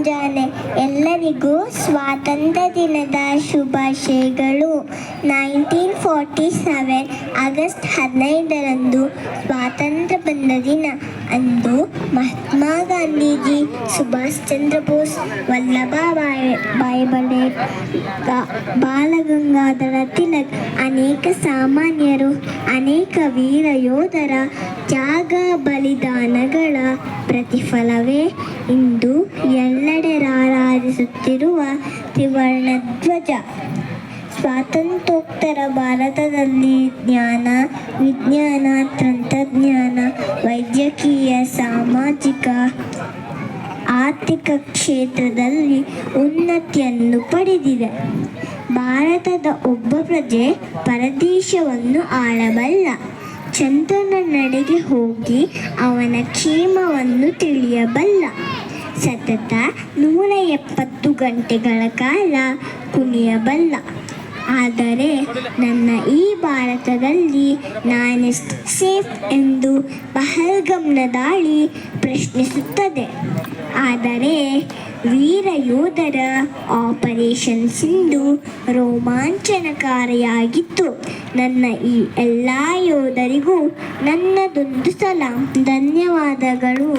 ಮುಂಜಾನೆ. ಎಲ್ಲರಿಗೂ ಸ್ವಾತಂತ್ರ್ಯ ದಿನದ ಶುಭಾಶಯಗಳು. 1947 ಆಗಸ್ಟ್ 15ರಂದು ಸ್ವಾತಂತ್ರ್ಯ ಬಂದ ದಿನ. ಅಂದು ಮಹಾತ್ಮ ಗಾಂಧೀಜಿ, ಸುಭಾಷ್ ಚಂದ್ರ ಬೋಸ್, ವಲ್ಲಭಭಾಯಿ ಪಟೇಲ್, ಬಾಲಗಂಗಾಧರ ತಿಲಕ್, ಅನೇಕ ಸಾಮಾನ್ಯರು, ಅನೇಕ ವೀರ ಯೋಧರ ತ್ಯಾಗ ಬಲಿದಾನಗಳ ಪ್ರತಿಫಲವೇ ಇಂದು ಎಲ್ಲೆಡೆ ರಾರಾಜಿಸುತ್ತಿರುವ ತ್ರಿವರ್ಣ ಧ್ವಜ. ಸ್ವಾತಂತ್ರ್ಯೋತ್ತರ ಭಾರತದಲ್ಲಿ ಜ್ಞಾನ, ವಿಜ್ಞಾನ, ತಂತ್ರಜ್ಞಾನ, ವೈದ್ಯಕೀಯ, ಸಾಮಾಜಿಕ, ಆರ್ಥಿಕ ಕ್ಷೇತ್ರದಲ್ಲಿ ಉನ್ನತಿಯನ್ನು ಪಡೆದಿದೆ. ಭಾರತದ ಒಬ್ಬ ಪ್ರಜೆ ಪರದೇಶವನ್ನು ಆಳಬಲ್ಲ. ಚಂದ್ರನ ನಡೆಗೆ ಹೋಗಿ ಅವನ ಕ್ಷೇಮವನ್ನು ತಿಳಿಯಬಲ್ಲ. ಸತತ 170 ಗಂಟೆಗಳ ಕಾಲ ಕುಣಿಯಬಲ್ಲ. ಆದರೆ ನನ್ನ ಈ ಭಾರತದಲ್ಲಿ ನಾನೆಷ್ಟು ಸೇಫ್ ಎಂದು ಪಹಲ್ಗಾಮ್ನ ದಾಳಿ ಪ್ರಶ್ನಿಸುತ್ತದೆ. ಆದರೆ ವೀರ ಯೋಧರ ಆಪರೇಷನ್ ಸಿಂಧು ರೋಮಾಂಚನಕಾರಿಯಾಗಿತ್ತು. ನನ್ನ ಈ ಎಲ್ಲ ಯೋಧರಿಗೂ ನನ್ನದೊಂದು ಸಲಾಂ. ಧನ್ಯವಾದಗಳು.